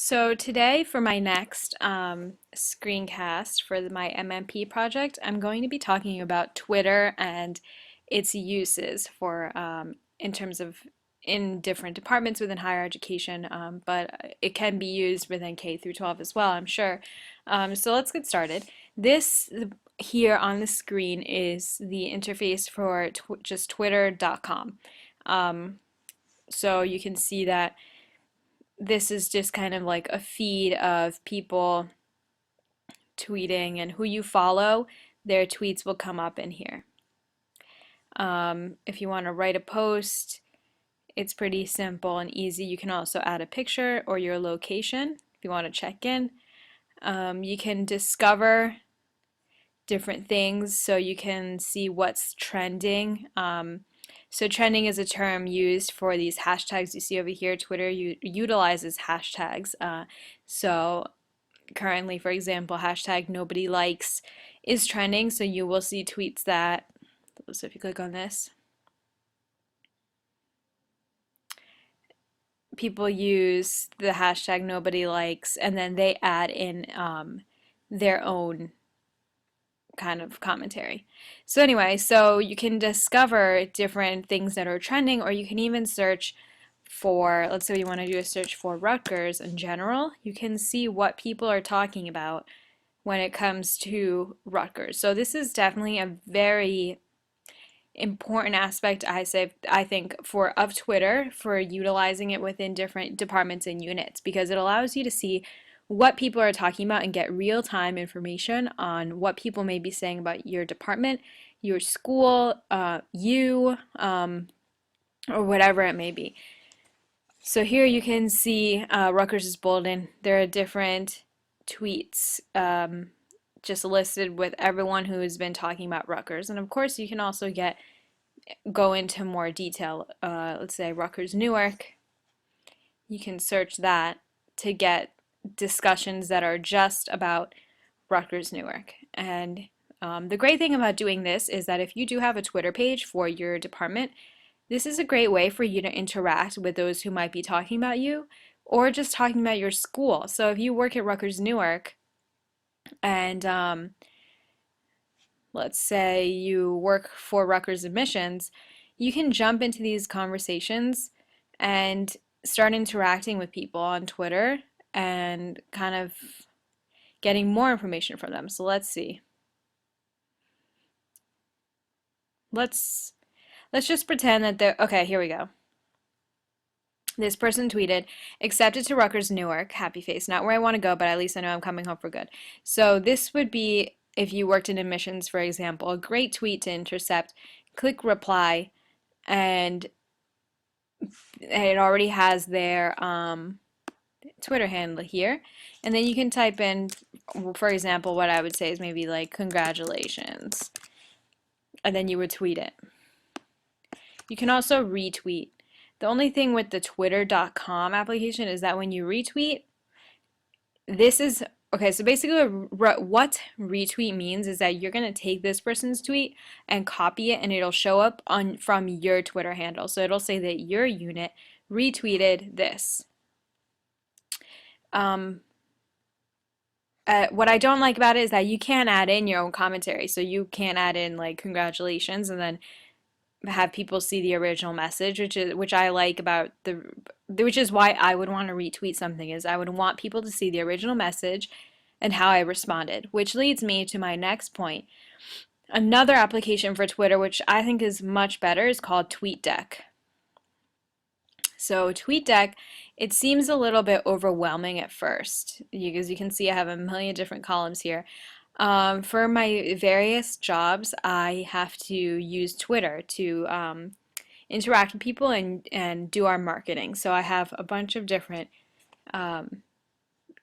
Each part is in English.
So today for my next screencast for my MMP project, I'm going to be talking about Twitter and its uses for in terms of in different departments within higher education, but it can be used within K through 12 as well, I'm sure. So let's get started. This here on the screen is the interface for just twitter.com. So you can see that this is just kind of like a feed of people tweeting, and who you follow, their tweets will come up in here. If you want to write a post, it's pretty simple and easy. You can also add a picture or your location if you want to check in. You can discover different things so you can see what's trending. So trending is a term used for these hashtags you see over here. Twitter utilizes hashtags. So currently, for example, hashtag nobody likes is trending. So you will see tweets that, so if you click on this, people use the hashtag nobody likes and then they add in their own kind of commentary. So anyway, so you can discover different things that are trending, or you can even search for, let's say you want to do a search for Rutgers in general, you can see what people are talking about when it comes to Rutgers. So this is definitely a very important aspect, I think, of Twitter, for utilizing it within different departments and units, because it allows you to see what people are talking about and get real-time information on what people may be saying about your department, your school, or whatever it may be. So here you can see Rutgers is bolded. There are different tweets just listed with everyone who has been talking about Rutgers. And of course, you can also go into more detail. Let's say Rutgers Newark. You can search that to get discussions that are just about Rutgers Newark. And the great thing about doing this is that if you do have a Twitter page for your department, this is a great way for you to interact with those who might be talking about you or just talking about your school. So if you work at Rutgers Newark and let's say you work for Rutgers Admissions, you can jump into these conversations and start interacting with people on Twitter and kind of getting more information from them. So let's see. Let's just pretend that okay, here we go. This person tweeted, accepted to Rutgers Newark, happy face, not where I want to go, but at least I know I'm coming home for good. So this would be, if you worked in admissions, for example, a great tweet to intercept. Click reply, and it already has their Twitter handle here. And then you can type in, for example, what I would say is maybe like, congratulations. And then you would tweet it. You can also retweet. The only thing with the twitter.com application is that when you retweet, this is, okay, so basically what retweet means is that you're going to take this person's tweet and copy it, and it'll show up from your Twitter handle. So it'll say that your unit retweeted this. What I don't like about it is that you can't add in your own commentary. So you can't add in like congratulations and then have people see the original message, which I like about which is why I would want to retweet something, is I would want people to see the original message and how I responded, which leads me to my next point. Another application for Twitter, which I think is much better, is called TweetDeck. So TweetDeck, it seems a little bit overwhelming at first, because you can see I have a million different columns here. For my various jobs, I have to use Twitter to interact with people and do our marketing. So I have a bunch of different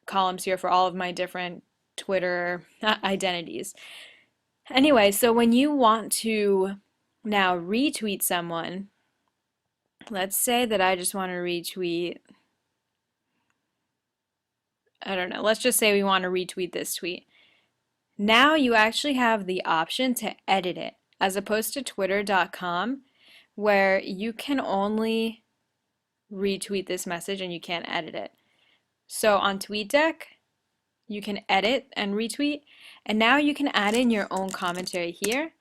columns here for all of my different Twitter identities. Anyway, so when you want to now retweet someone, let's say that I just want to retweet, I don't know, let's just say we want to retweet this tweet. Now you actually have the option to edit it, as opposed to twitter.com, where you can only retweet this message and you can't edit it. So on TweetDeck, you can edit and retweet, and now you can add in your own commentary here.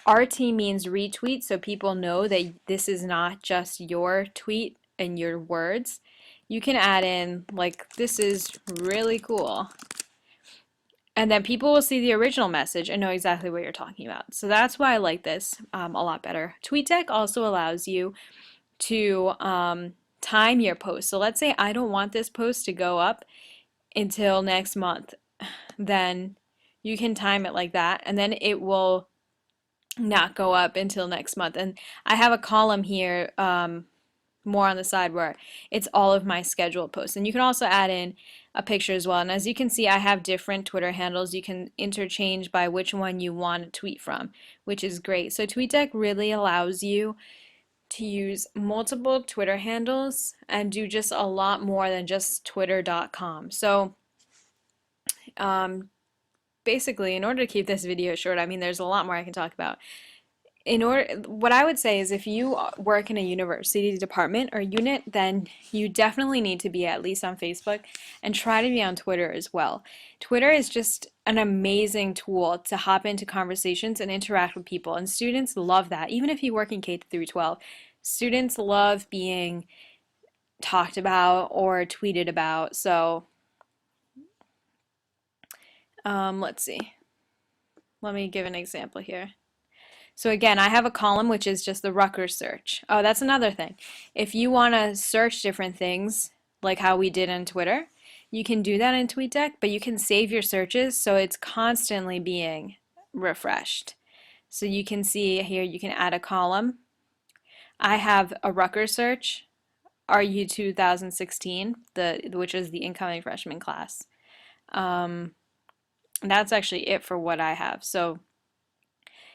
RT means retweet, so people know that this is not just your tweet and your words. You can add in, like, this is really cool. And then people will see the original message and know exactly what you're talking about. So that's why I like this a lot better. TweetDeck also allows you to time your post. So let's say I don't want this post to go up until next month. Then you can time it like that, and then it will not go up until next month. And I have a column here more on the side where it's all of my scheduled posts. And you can also add in a picture as well. And as you can see, I have different Twitter handles. You can interchange by which one you want to tweet from, which is great. So TweetDeck really allows you to use multiple Twitter handles and do just a lot more than just twitter.com. So basically, in order to keep this video short, I mean, there's a lot more I can talk about. What I would say is if you work in a university department or unit, then you definitely need to be at least on Facebook and try to be on Twitter as well. Twitter is just an amazing tool to hop into conversations and interact with people, and students love that. Even if you work in K through 12, students love being talked about or tweeted about. So let's see. Let me give an example here. So again, I have a column which is just the Rutgers search. Oh, that's another thing. If you want to search different things, like how we did on Twitter, you can do that in TweetDeck, but you can save your searches so it's constantly being refreshed. So you can see here, you can add a column. I have a Rutgers search, RU 2016, which is the incoming freshman class. That's actually it for what I have. So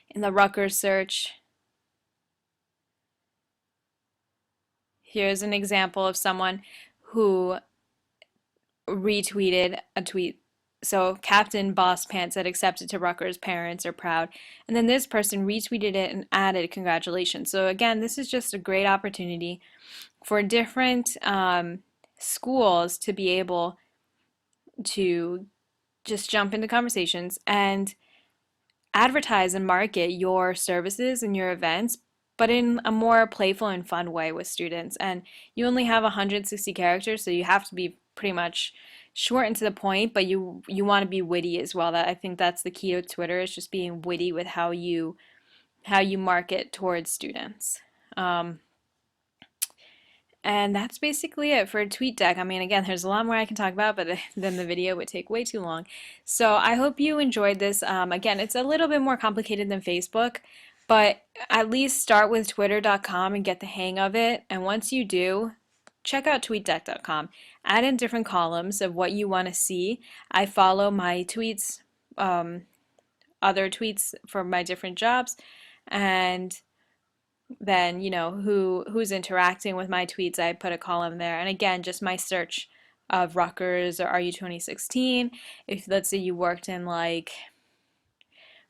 in the Rutgers search, here's an example of someone who retweeted a tweet. So Captain Boss Pants said accepted to Rutgers, parents are proud. And then this person retweeted it and added congratulations. So again, this is just a great opportunity for different schools to be able to just jump into conversations and advertise and market your services and your events, but in a more playful and fun way with students. And you only have 160 characters, so you have to be pretty much short and to the point, but you want to be witty as well. That I think that's the key to Twitter, is just being witty with how you market towards students. And that's basically it for TweetDeck. I mean, again, there's a lot more I can talk about, but then the video would take way too long. So I hope you enjoyed this. Again, it's a little bit more complicated than Facebook, but at least start with twitter.com and get the hang of it. And once you do, check out tweetdeck.com. Add in different columns of what you want to see. I follow my tweets, other tweets for my different jobs, and then who's interacting with my tweets, I put a column there. And again, just my search of Rutgers or RU 2016. If let's say you worked in like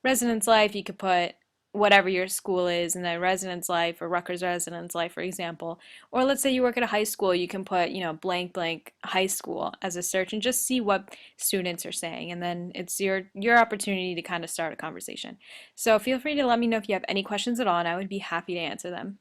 residence life, you could put whatever your school is, and then residence life or Rutgers residence life, for example. Or let's say you work at a high school, you can put blank blank high school as a search and just see what students are saying, and then it's your opportunity to kind of start a conversation. So feel free to let me know if you have any questions at all, and I would be happy to answer them.